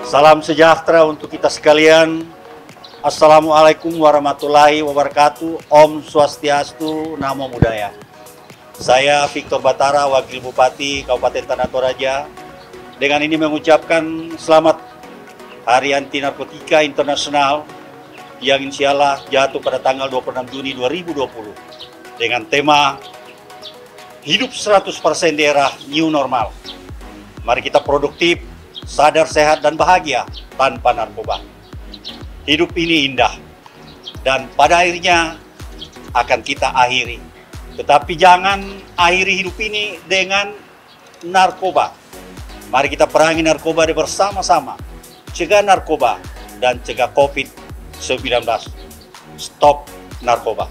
Salam sejahtera untuk kita sekalian. Assalamualaikum warahmatullahi wabarakatuh. Om Swastiastu, Namo Buddhaya. Saya Victor Batara, Wakil Bupati Kabupaten Tanah Toraja. Dengan ini mengucapkan selamat Hari Anti Narkotika Internasional yang insya Allah jatuh pada tanggal 26 Juni 2020 dengan tema Hidup 100% di era New Normal. Mari kita produktif, sadar, sehat, dan bahagia tanpa narkoba. Hidup ini indah, dan pada akhirnya akan kita akhiri. Tetapi jangan akhiri hidup ini dengan narkoba. Mari kita perangi narkoba bersama-sama. Cegah narkoba dan cegah COVID-19. Stop narkoba.